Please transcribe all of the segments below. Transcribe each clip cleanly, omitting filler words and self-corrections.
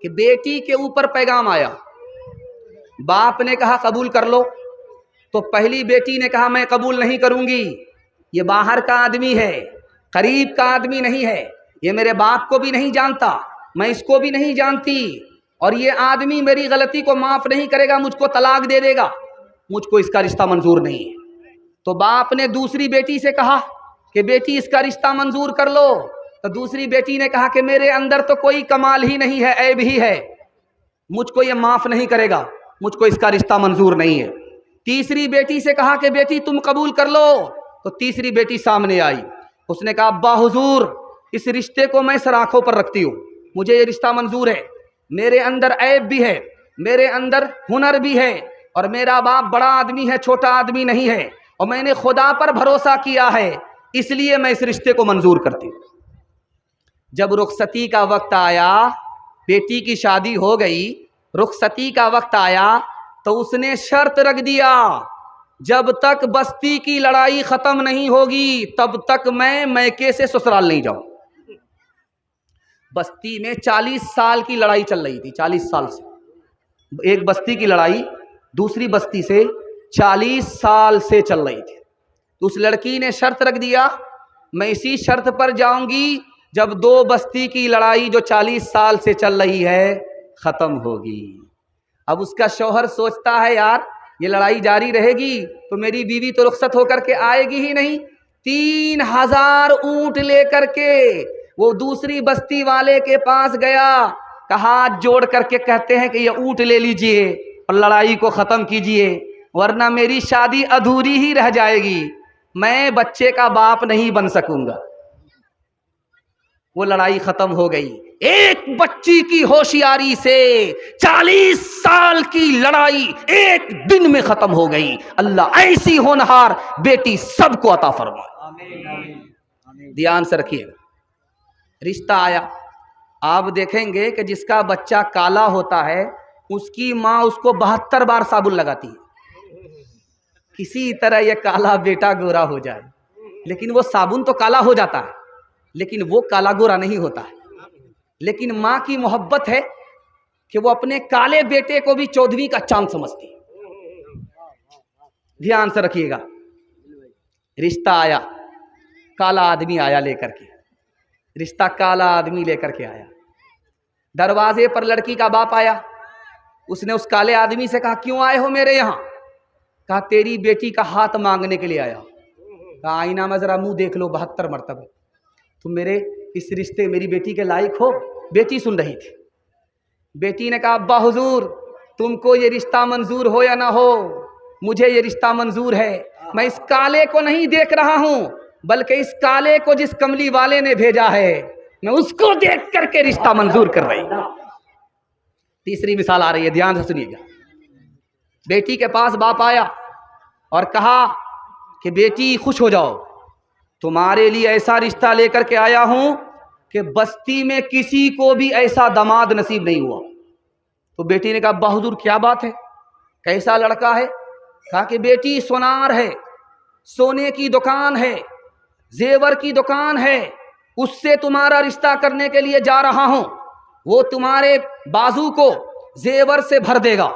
کہ بیٹی کے اوپر پیغام آیا، باپ نے کہا قبول کر لو، تو پہلی بیٹی نے کہا میں قبول نہیں کروں گی، یہ باہر کا آدمی ہے، قریب کا آدمی نہیں ہے، یہ میرے باپ کو بھی نہیں جانتا، میں اس کو بھی نہیں جانتی، اور یہ آدمی میری غلطی کو معاف نہیں کرے گا، مجھ کو طلاق دے دے گا، مجھ کو اس کا رشتہ منظور نہیں ہے۔ تو باپ نے دوسری بیٹی سے کہا کہ بیٹی اس کا رشتہ منظور کر لو، تو دوسری بیٹی نے کہا کہ میرے اندر تو کوئی کمال ہی نہیں ہے، عیب ہی ہے، مجھ کو یہ معاف نہیں کرے گا، مجھ کو اس کا رشتہ منظور نہیں ہے۔ تیسری بیٹی سے کہا کہ بیٹی تم قبول کر لو، تو تیسری بیٹی سامنے آئی، اس نے کہا ابا حضور اس رشتے کو میں سر آنکھوں پر رکھتی ہوں، مجھے یہ رشتہ منظور ہے، میرے اندر عیب بھی ہے، میرے اندر ہنر بھی ہے، اور میرا باپ بڑا آدمی ہے، چھوٹا آدمی نہیں ہے، اور میں نے خدا پر بھروسہ کیا ہے، اس لیے میں اس رشتے کو منظور کرتی ہوں۔ جب رخصتی کا وقت آیا، بیٹی کی شادی ہو گئی، رخصتی کا وقت آیا تو اس نے شرط رکھ دیا جب تک بستی کی لڑائی ختم نہیں ہوگی تب تک میں میکے سے سسرال نہیں جاؤں۔ بستی میں 40 سال کی لڑائی چل رہی تھی، 40 سال سے ایک بستی کی لڑائی دوسری بستی سے 40 سال سے چل رہی تھی، تو اس لڑکی نے شرط رکھ دیا میں اسی شرط پر جاؤں گی جب دو بستی کی لڑائی جو 40 سال سے چل رہی ہے ختم ہوگی۔ اب اس کا شوہر سوچتا ہے یار یہ لڑائی جاری رہے گی تو میری بیوی تو رخصت ہو کر کے آئے گی ہی نہیں، 3000 اونٹ لے کر کے وہ دوسری بستی والے کے پاس گیا، ہاتھ جوڑ کر کے کہتے ہیں کہ یہ اونٹ لے لیجئے اور لڑائی کو ختم کیجئے ورنہ میری شادی ادھوری ہی رہ جائے گی، میں بچے کا باپ نہیں بن سکوں گا۔ وہ لڑائی ختم ہو گئی، ایک بچی کی ہوشیاری سے 40 سال کی لڑائی ایک دن میں ختم ہو گئی۔ اللہ ایسی ہونہار بیٹی سب کو عطا فرمائے۔ دھیان سے رکھیے، رشتہ آیا، آپ دیکھیں گے کہ جس کا بچہ کالا ہوتا ہے اس کی ماں اس کو 72 بار صابن لگاتی ہے، کسی طرح یہ کالا بیٹا گورا ہو جائے، لیکن وہ صابن تو کالا ہو جاتا ہے لیکن وہ کالا گورا نہیں ہوتا ہے۔ لیکن ماں کی محبت ہے کہ وہ اپنے کالے بیٹے کو بھی 14ویں کا چاند سمجھتی ہے۔ دھیان سے رکھیے گا، رشتہ آیا، کالا آدمی آیا لے کر کے، رشتہ کالا آدمی لے کر کے آیا، دروازے پر لڑکی کا باپ آیا، اس نے اس کالے آدمی سے کہا کیوں آئے ہو میرے یہاں؟ کہا تیری بیٹی کا ہاتھ مانگنے کے لیے آیا۔ کہا آئینہ میں ذرا منہ دیکھ لو 72 مرتبہ، تم میرے اس رشتے میری بیٹی کے لائق ہو؟ بیٹی سن رہی تھی۔ بیٹی نے کہا ابا حضور تم کو یہ رشتہ منظور ہو یا نہ ہو مجھے یہ رشتہ منظور ہے، میں اس کالے کو نہیں دیکھ رہا ہوں بلکہ اس کالے کو جس کملی والے نے بھیجا ہے میں اس کو دیکھ کر کے رشتہ منظور کر رہی ہوں۔ تیسری مثال آ رہی ہے، دھیان سے سنیے گا۔ بیٹی کے پاس باپ آیا اور کہا کہ بیٹی خوش ہو جاؤ، تمہارے لیے ایسا رشتہ لے کر کے آیا ہوں کہ بستی میں کسی کو بھی ایسا داماد نصیب نہیں ہوا۔ تو بیٹی نے کہا ابا حضور کیا بات ہے، کیسا لڑکا ہے؟ کہا کہ بیٹی سونار ہے، سونے کی دکان ہے، زیور کی دکان ہے، اس سے تمہارا رشتہ کرنے کے لیے جا رہا ہوں، وہ تمہارے بازو کو زیور سے بھر دے گا،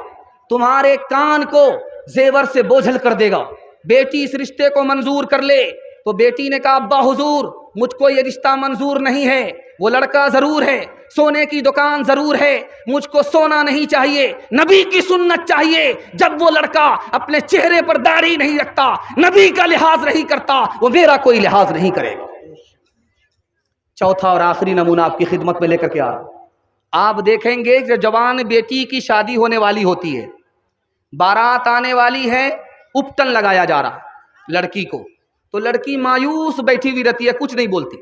تمہارے کان کو زیور سے بوجھل کر دے گا، بیٹی اس رشتے کو منظور کر لے۔ تو بیٹی نے کہا ابا حضور مجھ کو یہ رشتہ منظور نہیں ہے، وہ لڑکا ضرور ہے، سونے کی دکان ضرور ہے، مجھ کو سونا نہیں چاہیے، نبی کی سنت چاہیے، جب وہ لڑکا اپنے چہرے پر داڑھی نہیں رکھتا، نبی کا لحاظ نہیں کرتا، وہ میرا کوئی لحاظ نہیں کرے گا۔ چوتھا اور آخری نمونہ آپ کی خدمت میں لے کر کے آ رہا ہوں۔ آپ دیکھیں گے کہ جوان بیٹی کی شادی ہونے والی ہوتی ہے، بارات آنے والی ہے، اپٹن لگایا جا رہا لڑکی کو، تو لڑکی مایوس بیٹھی ہوئی رہتی ہے، کچھ نہیں بولتی۔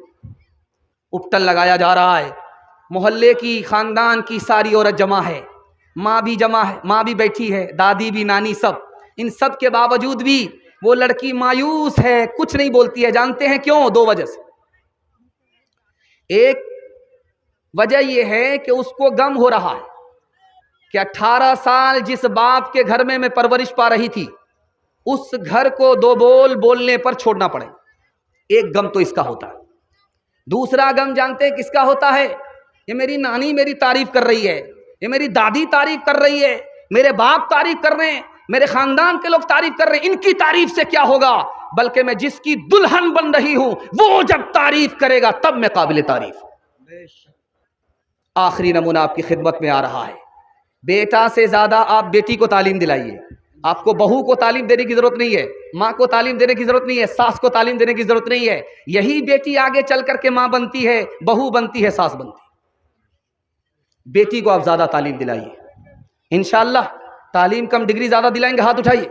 اپٹن لگایا جا رہا ہے، محلے کی خاندان کی ساری عورت جمع ہے، ماں بھی جمع ہے، ماں بھی بیٹھی ہے، دادی بھی، نانی سب، ان سب کے باوجود بھی وہ لڑکی مایوس ہے، کچھ نہیں بولتی ہے۔ جانتے ہیں کیوں؟ دو وجہ سے۔ ایک وجہ یہ ہے کہ اس کو غم ہو رہا ہے کہ 18 سال جس باپ کے گھر میں پرورش پا رہی تھی اس گھر کو دو بول بولنے پر چھوڑنا پڑے، ایک غم تو اس کا ہوتا ہے۔ دوسرا غم جانتے ہیں کس کا ہوتا ہے؟ یہ میری نانی میری تعریف کر رہی ہے، یہ میری دادی تعریف کر رہی ہے، میرے باپ تعریف کر رہے ہیں، میرے خاندان کے لوگ تعریف کر رہے ہیں، ان کی تعریف سے کیا ہوگا، بلکہ میں جس کی دلہن بن رہی ہوں وہ جب تعریف کرے گا تب میں قابل تعریف ہوں۔ آخری نمونہ آپ کی خدمت میں آ رہا ہے، بیٹا سے زیادہ آپ بیٹی کو تعلیم دلائیے۔ آپ کو بہو کو تعلیم دینے کی ضرورت نہیں ہے، ماں کو تعلیم دینے کی ضرورت نہیں ہے، ساس کو تعلیم دینے کی ضرورت نہیں ہے، یہی بیٹی آگے چل کر کے ماں بنتی ہے، بہو بنتی ہے، ساس بنتی ہے۔ بیٹی کو آپ زیادہ تعلیم دلائیے، انشاءاللہ تعلیم کم ڈگری زیادہ دلائیں گے، ہاتھ اٹھائیے،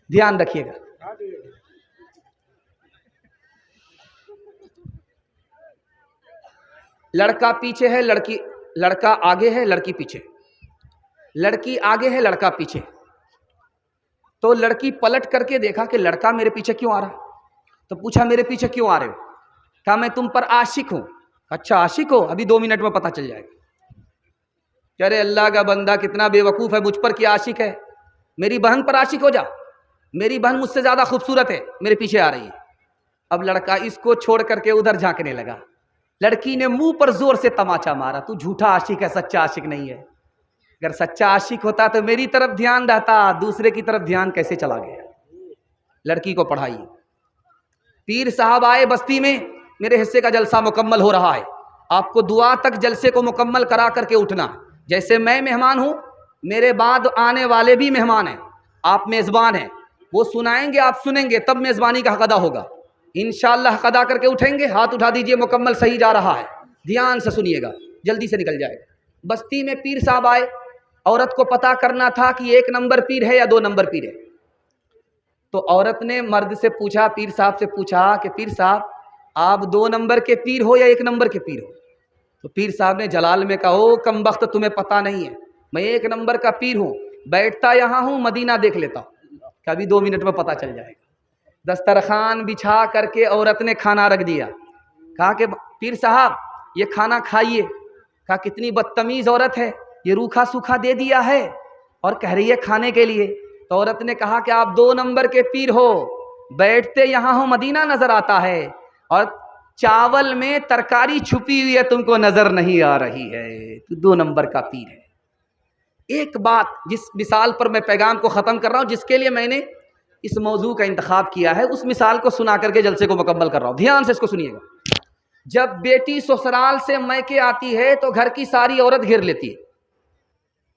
دھیان رکھیے گا۔ لڑکا پیچھے ہے، لڑکا آگے ہے، لڑکی پیچھے، لڑکی آگے ہے، لڑکا پیچھے۔ تو لڑکی پلٹ کر کے دیکھا کہ لڑکا میرے پیچھے کیوں آ رہا، تو پوچھا میرے پیچھے کیوں آ رہے ہو، کہا میں تم پر عاشق ہوں۔ اچھا عاشق ہو، ابھی 2 منٹ میں پتہ چل جائے گا۔ ارے اللہ کا بندہ کتنا بے وقوف ہے، مجھ پر کیا عاشق ہے، میری بہن پر عاشق ہو جا، میری بہن مجھ سے زیادہ خوبصورت ہے، میرے پیچھے آ رہی ہے۔ اب لڑکا اس کو چھوڑ کر کے ادھر جھانکنے لگا، لڑکی نے منہ پر زور سے تماچا مارا، تو جھوٹا عاشق ہے، سچا عاشق نہیں ہے، اگر سچا عاشق ہوتا تو میری طرف دھیان رہتا، دوسرے کی طرف دھیان کیسے چلا گیا۔ لڑکی کو پڑھائیے۔ پیر صاحب آئے بستی میں، میرے حصے کا جلسہ مکمل ہو رہا ہے، آپ کو دعا تک جلسے کو مکمل کرا کر کے اٹھنا، جیسے میں مہمان ہوں، میرے بعد آنے والے بھی مہمان ہیں، آپ میزبان ہیں، وہ سنائیں گے آپ سنیں گے، تب میزبانی کا حق ادا ہوگا۔ انشاءاللہ حق ادا کر کے اٹھیں گے، ہاتھ اٹھا دیجئے، مکمل صحیح جا رہا ہے، دھیان سے سنیے گا، جلدی سے نکل جائے گا۔ بستی میں پیر صاحب آئے، عورت کو پتا کرنا تھا کہ 1 نمبر پیر ہے یا 2 نمبر پیر ہے، تو عورت نے مرد سے پوچھا، پیر صاحب سے پوچھا کہ پیر صاحب آپ 2 نمبر کے پیر ہو یا 1 نمبر کے پیر ہو؟ تو پیر صاحب نے جلال میں کہا، او کم بخت تمہیں پتہ نہیں ہے، میں 1 نمبر کا پیر ہوں، بیٹھتا یہاں ہوں، مدینہ دیکھ لیتا ہوں، کہ ابھی 2 منٹ میں پتہ چل جائے گا۔ دسترخوان بچھا کر کے عورت نے کھانا رکھ دیا، کہا کہ پیر صاحب یہ کھانا کھائیے، کہا کتنی بدتمیز عورت ہے، یہ روکھا سوکھا دے دیا ہے اور کہہ رہی ہے کھانے کے لیے۔ تو عورت نے کہا کہ آپ 2 نمبر کے پیر ہو، بیٹھتے یہاں ہو، مدینہ نظر آتا ہے، اور چاول میں ترکاری چھپی ہوئی ہے، تم کو نظر نہیں آ رہی ہے، تو 2 نمبر کا پیر ہے۔ ایک بات جس مثال پر میں پیغام کو ختم کر رہا ہوں، جس کے لیے میں نے اس موضوع کا انتخاب کیا ہے، اس مثال کو سنا کر کے جلسے کو مکمل کر رہا ہوں، دھیان سے اس کو سنیے گا۔ جب بیٹی سسرال سے میکے آتی ہے تو گھر کی ساری عورت گھیر لیتی ہے،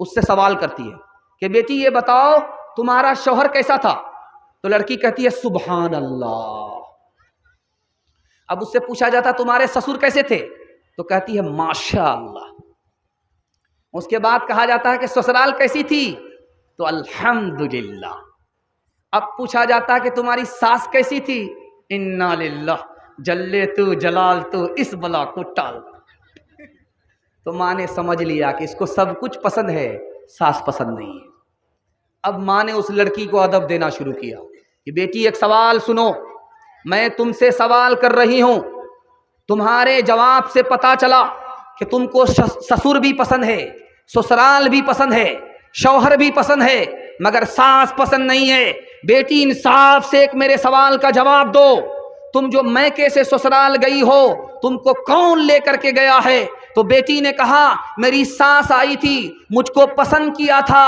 اس سے سوال کرتی ہے کہ بیٹی یہ بتاؤ تمہارا شوہر کیسا تھا؟ تو لڑکی کہتی ہے سبحان اللہ۔ اب اس سے پوچھا جاتا تمہارے سسر کیسے تھے؟ تو کہتی ہے ماشاء اللہ۔ اس کے بعد کہا جاتا ہے کہ سسرال کیسی تھی؟ تو الحمدللہ۔ اب پوچھا جاتا ہے کہ تمہاری ساس کیسی تھی؟ انا للہ، جلے تو جلال تو اس بلا کو ٹال۔ تو ماں نے سمجھ لیا کہ اس کو سب کچھ پسند ہے، ساس پسند نہیں ہے۔ اب ماں نے اس لڑکی کو ادب دینا شروع کیا کہ بیٹی ایک سوال سنو، میں تم سے سوال کر رہی ہوں، تمہارے جواب سے پتا چلا کہ تم کو سسر بھی پسند ہے، سسرال بھی پسند ہے، شوہر بھی پسند ہے، مگر ساس پسند نہیں ہے۔ بیٹی انصاف سے ایک میرے سوال کا جواب دو، تم جو میکے سے سسرال گئی ہو تم کو کون لے کر کے گیا ہے؟ تو بیٹی نے کہا میری ساس آئی تھی، مجھ کو پسند کیا تھا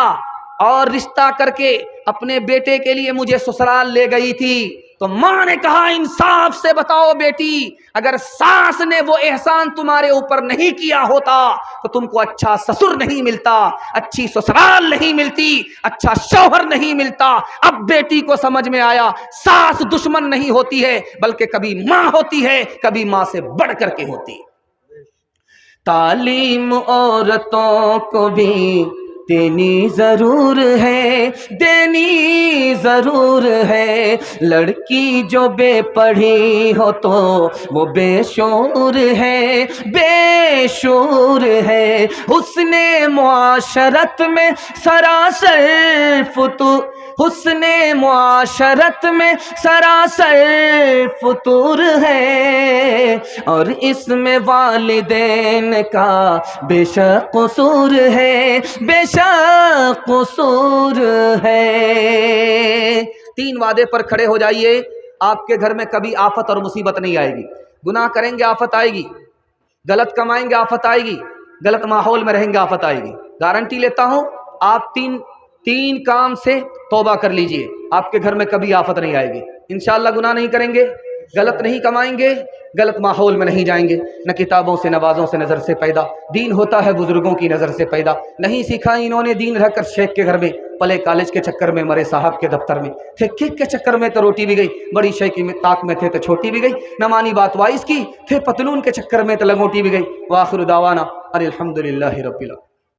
اور رشتہ کر کے اپنے بیٹے کے لیے مجھے سسرال لے گئی تھی۔ تو ماں نے کہا انصاف سے بتاؤ بیٹی، اگر ساس نے وہ احسان تمہارے اوپر نہیں کیا ہوتا تو تم کو اچھا سسر نہیں ملتا، اچھی سسرال نہیں ملتی، اچھا شوہر نہیں ملتا۔ اب بیٹی کو سمجھ میں آیا ساس دشمن نہیں ہوتی ہے، بلکہ کبھی ماں ہوتی ہے، کبھی ماں سے بڑھ کر کے ہوتی ہے۔ تعلیم عورتوں کو بھی دینی ضرور ہے، دینی ضرور ہے، لڑکی جو بے پڑھی ہو تو وہ بے شعور ہے، بے شعور ہے، حسن معاشرت میں سراسر فتور، حسن معاشرت میں سراسر فتور ہے، اور اس میں والدین کا بے شک قصور ہے، بے شک قصور ہے۔ 3 وعدے پر کھڑے ہو جائیے، آپ کے گھر میں کبھی آفت اور مصیبت نہیں آئے گی۔ گناہ کریں گے آفت آئے گی، غلط کمائیں گے آفت آئے گی، غلط ماحول میں رہیں گے آفت آئے گی۔ گارنٹی لیتا ہوں آپ تین کام سے توبہ کر لیجئے، آپ کے گھر میں کبھی آفت نہیں آئے گی انشاءاللہ۔ گناہ نہیں کریں گے، غلط نہیں کمائیں گے، غلط ماحول میں نہیں جائیں گے، نہ کتابوں سے نوازوں سے نظر سے پیدا، دین ہوتا ہے بزرگوں کی نظر سے پیدا، نہیں سیکھا انہوں نے دین رہ کر شیخ کے گھر میں، پلے کالج کے چکر میں، مرے صاحب کے دفتر میں، تھے کیک کے چکر میں تو روٹی بھی گئی، بڑی شیخی میں طاق میں تھے تو چھوٹی بھی گئی، نہ مانی بات وائس کی، تھے پتلون کے چکر میں تو لنگوٹی بھی گئی۔ وآخر دعوانا ان الحمدللہ رب العالمین۔